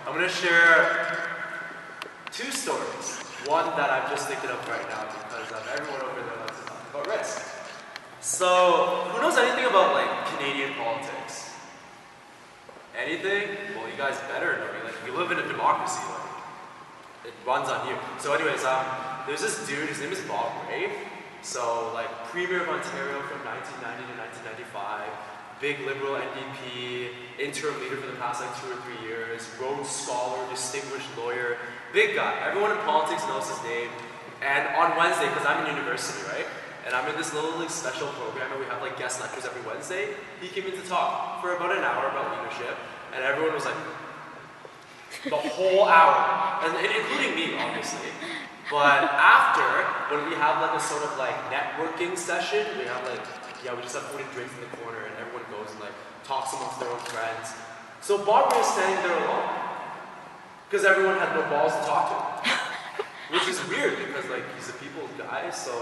I'm going to share two stories. One that I'm just thinking of right now because everyone over there loves to talk about risk. So, who knows anything about like Canadian politics? Anything? Well, you guys better know. Like, we live in a democracy. Like, it runs on you. So, anyways, there's this dude. His name is Bob Rae. So, like, Premier of Ontario from 1990 to 1995. Big Liberal NDP, interim leader for the past like 2 or 3 years, Rhodes Scholar, distinguished lawyer, big guy. Everyone in politics knows his name. And on Wednesday, because I'm in university, right? And I'm in this little like special program and we have like guest lectures every Wednesday. He came in to talk for about an hour about leadership, and everyone was like, the whole hour, and including me, obviously. But after, when we have like a sort of like networking session, we have like, we just have food and drinks in the corner and everyone goes and like talks amongst their own friends. So Bob Rae is standing there alone because everyone had no balls to talk to him. Which is weird because like he's a people's guy, so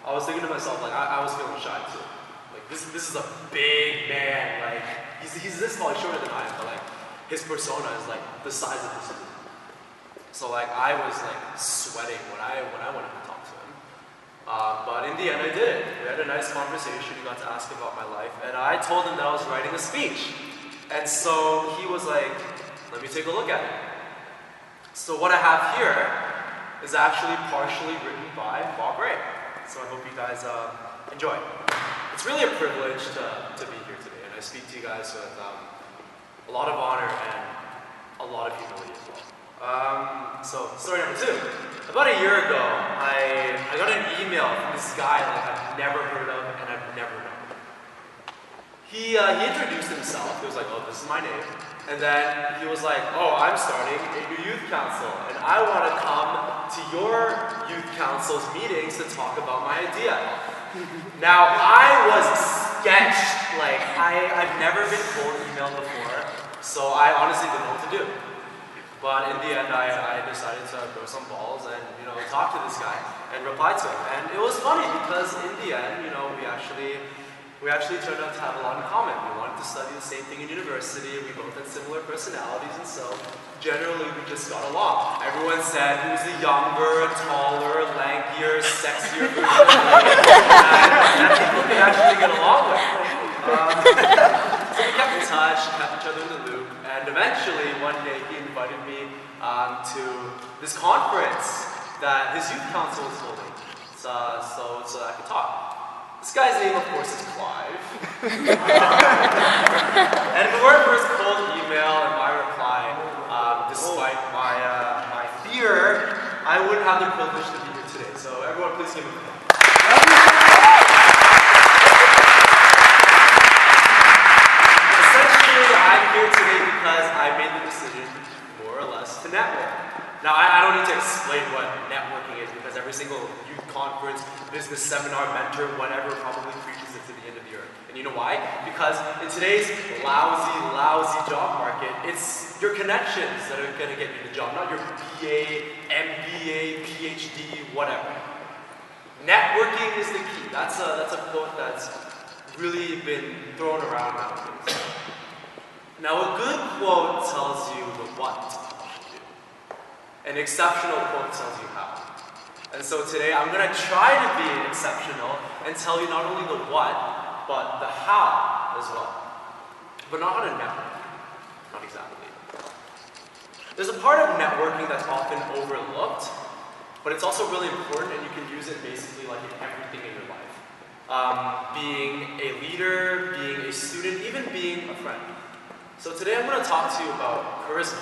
I was thinking to myself, like I was feeling shy too. Like this is a big man, like he's this tall, he's shorter than I am, but like his persona is like the size of this room. So like I was like sweating when I wanted to talk to him. But in the end I did it. We had a nice conversation, he got to ask about my life, and I told him that I was writing a speech. And so he was like, let me take a look at it. So what I have here is actually partially written by Bob Rae. So I hope you guys enjoy. It's really a privilege to be here today, and I speak to you guys with a lot of honor and a lot of humility as well. So story number 2. About a year ago, I got an email from this guy that I've never heard of and I've never known. He introduced himself. He was like, oh, this is my name. And then he was like, oh, I'm starting a new youth council, and I want to come to your youth council's meetings to talk about my idea. Now, I was sketched. Like, I've never been cold emailed before, so I honestly didn't know what to do. But in the end, I decided to throw some balls and, talk to this guy and reply to him. And it was funny because in the end, we actually turned out to have a lot in common. We wanted to study the same thing in university. We both had similar personalities, and so generally we just got along. Everyone said who's the younger, taller, lankier, sexier version of me, and people could actually get along with. So we kept in touch, kept each other in the loop, and eventually one day he invited me to this conference that his youth council was holding, so that I could talk. This guy's name, of course, is Clive. And if it weren't for his cold email and my reply, despite my fear, I wouldn't have the privilege to be here today. So everyone, please give him a hand. Essentially, I'm here today because I made the decision, more or less, to network. Now, I don't need to explain what networking is because every single youth conference, business seminar, mentor, whatever, probably preaches it to the end of the earth. And you know why? Because in today's lousy job market, it's your connections that are going to get you the job, not your BA, MBA, PhD, whatever. Networking is the key. That's a quote that's really been thrown around nowadays. Now, a good quote tells you the what. An exceptional quote tells you how. And so today I'm going to try to be exceptional and tell you not only the what, but the how as well. But not how to network. Not exactly. There's a part of networking that's often overlooked, but it's also really important, and you can use it basically like in everything in your life. Being a leader, being a student, even being a friend. So today I'm going to talk to you about charisma.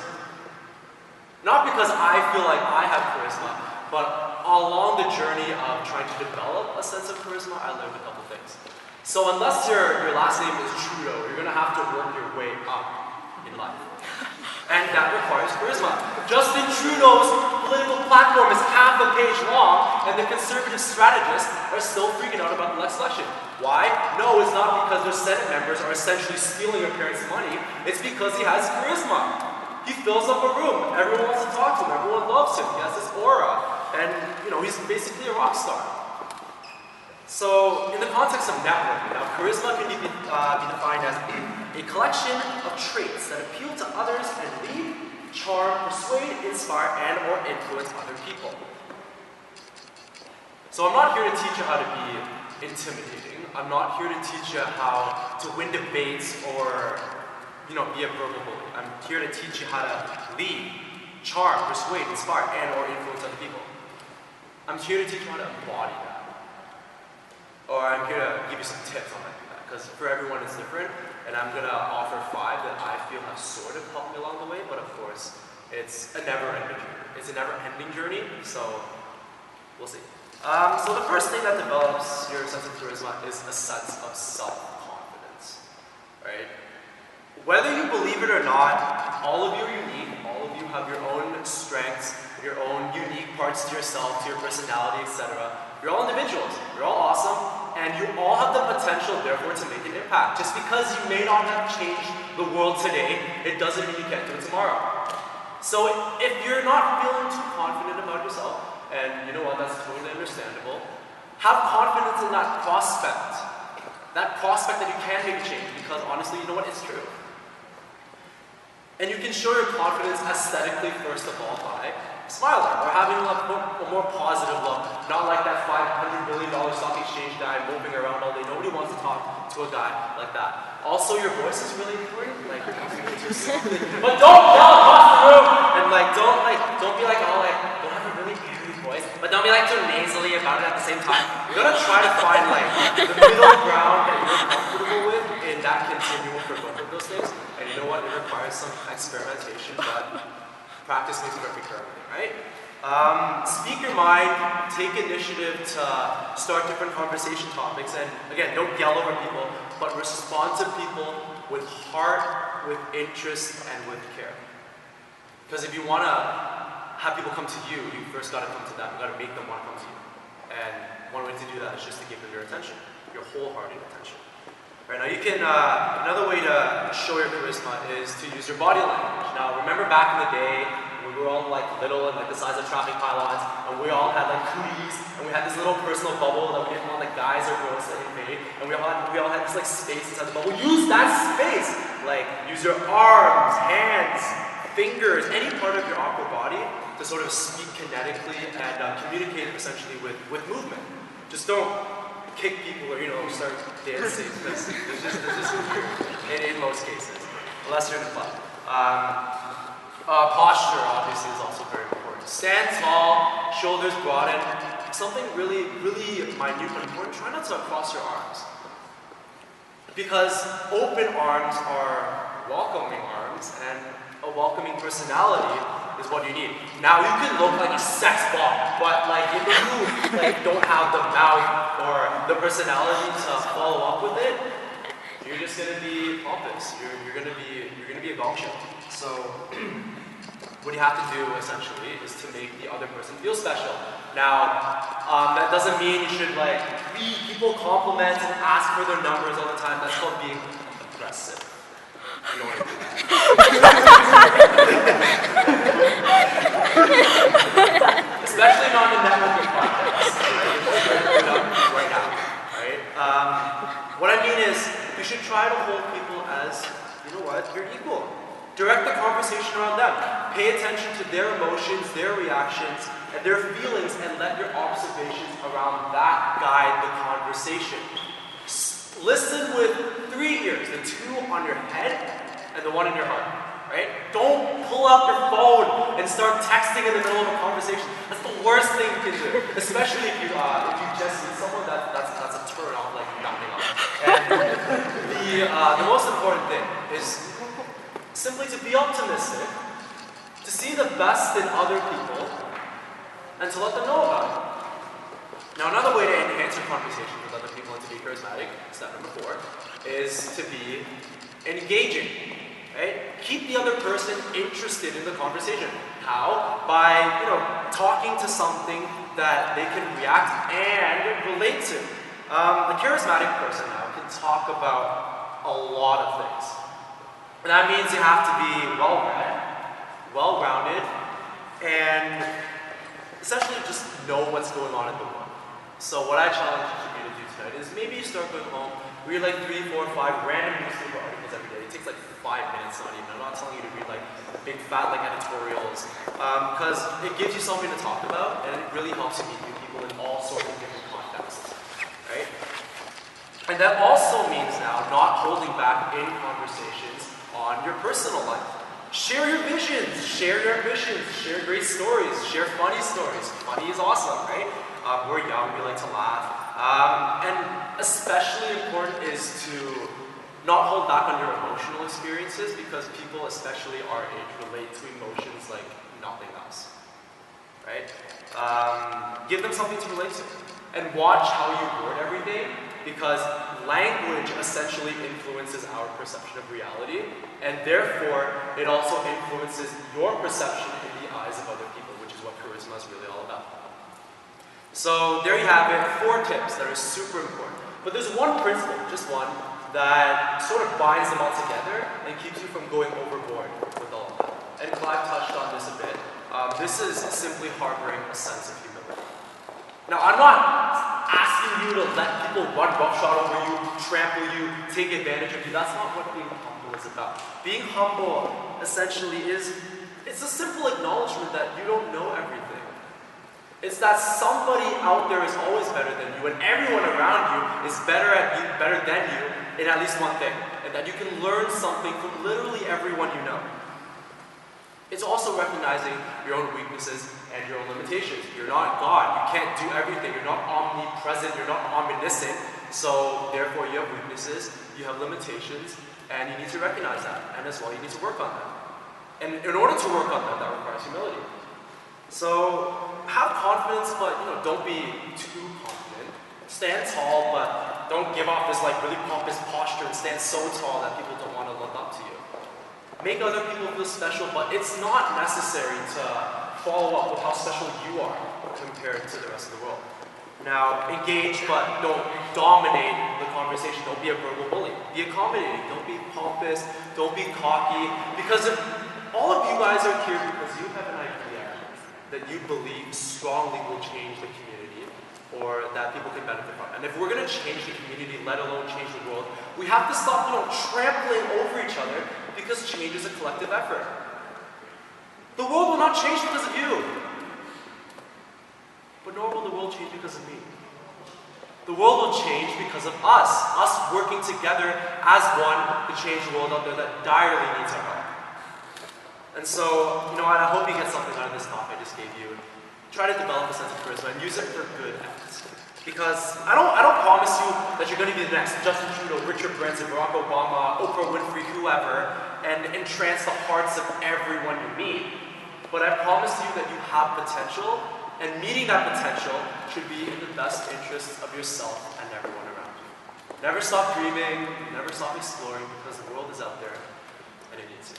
Not because I feel like I have charisma, but along the journey of trying to develop a sense of charisma, I learned a couple things. So unless your last name is Trudeau, you're going to have to work your way up in life. And that requires charisma. Justin Trudeau's political platform is half a page long, and the conservative strategists are still freaking out about the next election. Why? No, it's not because their Senate members are essentially stealing your parents' money. It's because he has charisma. He fills up a room. Everyone wants to talk to him. Everyone loves him. He has this aura. And, he's basically a rock star. So, in the context of networking, now, charisma can be defined as a collection of traits that appeal to others and leave charm, persuade, inspire, and or influence other people. So I'm not here to teach you how to be intimidating. I'm not here to teach you how to win debates or, be a verbal bully. I'm here to teach you how to lead, charm, persuade, inspire, and or influence other people. I'm here to teach you how to embody that. Or I'm here to give you some tips on how to do that. Because for everyone it's different, and I'm going to offer 5 that I feel have sort of helped me along the way, but of course, it's a never-ending journey. It's a never-ending journey, so we'll see. So the first thing that develops your sense of charisma is a sense of self-confidence, right? Whether you believe it or not, all of you are unique, all of you have your own strengths, your own unique parts to yourself, to your personality, etc. You're all individuals, you're all awesome, and you all have the potential, therefore, to make an impact. Just because you may not have changed the world today, it doesn't mean you can't do it tomorrow. So if you're not feeling too confident about yourself, and you know what, that's totally understandable, have confidence in that prospect that you can make a change, because honestly, you know what, it's true. And you can show your confidence aesthetically, first of all, by smiling or having a more positive look, not like that $500 billion stock exchange guy moping around all day. Nobody wants to talk to a guy like that. Also, your voice is really important. Like, you're not feeling too soft. But don't yell across the room, and don't be like don't have a really eerie voice, but don't be like too nasally about it at the same time. You gotta try to find the middle ground that you're comfortable with in that continuum for both of those things. And you know what? It requires some experimentation, but practice makes perfect for everything, right? Speak your mind, take initiative to start different conversation topics, and again, don't yell over people, but respond to people with heart, with interest, and with care. Because if you want to have people come to you, you first got to come to them. You got to make them want to come to you. And one way to do that is just to give them your attention, your wholehearted attention. Right, now you can, another way to show your charisma is to use your body language. Now remember back in the day, when we were all little and the size of traffic pylons, and we all had cooties, and we had this little personal bubble that we didn't want guys or girls to invade, and we all had this space inside the bubble. Use that space! Use your arms, hands, fingers, any part of your upper body to sort of speak kinetically and communicate essentially with movement. Just don't kick people or start dancing. That's just weird in most cases, unless you're in the club. Posture obviously is also very important. Stand tall, shoulders broaden. Something really, really minute but important. Try not to cross your arms, because open arms are welcoming arms, and a welcoming personality is what you need. Now you can look like a sex bomb, but if you don't have the mouth or the personality to follow up with it, you're just gonna be pompous. You're gonna be a gong show. So what you have to do essentially is to make the other person feel special. Now that doesn't mean you should read people compliments and ask for their numbers all the time. That's called being aggressive. You don't want to do that. Especially not in networking context, right now, right? What I mean is, you should try to hold people as, you're equal. Direct the conversation around them. Pay attention to their emotions, their reactions, and their feelings, and let your observations around that guide the conversation. Listen with 3 ears, the 2 on your head and the 1 in your heart, right? Don't pull out your phone and start texting in the middle of a conversation. That's the worst thing you can do, especially if you just see someone that's a turn off, nothing off. And the most important thing is simply to be optimistic, to see the best in other people, and to let them know about it. Now, another way to enhance your conversation with other people and to be charismatic, step number 4, is to be engaging, right? Keep the other person interested in the conversation. How? By, talking to something that they can react and relate to. The charismatic person now can talk about a lot of things. And that means you have to be well-read, well-rounded, and essentially just know what's going on in the world. So what I challenge you to do tonight is maybe you start going home, read like 3, 4, 5 random newspaper articles every day. It takes like 5 minutes, not even. I'm not telling you to read like big fat like editorials, because it gives you something to talk about, and it really helps you meet new people in all sorts of different contexts, right? And that also means now not holding back in conversations on your personal life. Share your visions, share your ambitions, share great stories, share funny stories. Funny is awesome, right? We're young, we like to laugh. And especially important is to not hold back on your emotional experiences, because people, especially our age, relate to emotions like nothing else, right? Give them something to relate to. And watch how you word everything, because language essentially influences our perception of reality, and therefore it also influences your perception in the eyes of other people, which is what charisma is really all about. So there you have it, 4 tips that are super important. But there's one principle, just one, that sort of binds them all together and keeps you from going overboard with all of them. And Clive touched on this a bit. This is simply harboring a sense of humility. Now, I'm not asking you to let people run roughshod over you, trample you, take advantage of you. That's not what being humble is about. Being humble, essentially, it's a simple acknowledgement that you don't know everything. It's that somebody out there is always better than you, and everyone around you is better than you in at least one thing, and that you can learn something from literally everyone you know. It's also recognizing your own weaknesses and your own limitations. You're not God. You can't do everything. You're not omnipresent. You're not omniscient. So therefore you have weaknesses, you have limitations, and you need to recognize that. And as well, you need to work on them. And in order to work on them, that requires humility. So have confidence, but don't be too confident. Stand tall, but don't give off this like really pompous posture and stand so tall that people don't want to look up to you. Make other people feel special, but it's not necessary to follow up with how special you are compared to the rest of the world. Now, engage, but don't dominate the conversation. Don't be a verbal bully. Be accommodating. Don't be pompous. Don't be cocky. Because if all of you guys are here because you have an idea that you believe strongly will change the community, or that people can benefit from. And if we're going to change the community, let alone change the world, we have to stop, trampling over each other, because change is a collective effort. The world will not change because of you, but nor will the world change because of me. The world will change because of us working together as one to change the world out there that direly needs our help. And so, I hope you get something out of this talk I just gave you. Try to develop a sense of charisma and use it for good ends. Because I don't promise you that you're going to be the next Justin Trudeau, Richard Branson, Barack Obama, Oprah Winfrey, whoever, and entrance the hearts of everyone you meet. But I promise you that you have potential, and meeting that potential should be in the best interests of yourself and everyone around you. Never stop dreaming, never stop exploring, because the world is out there, and it needs you.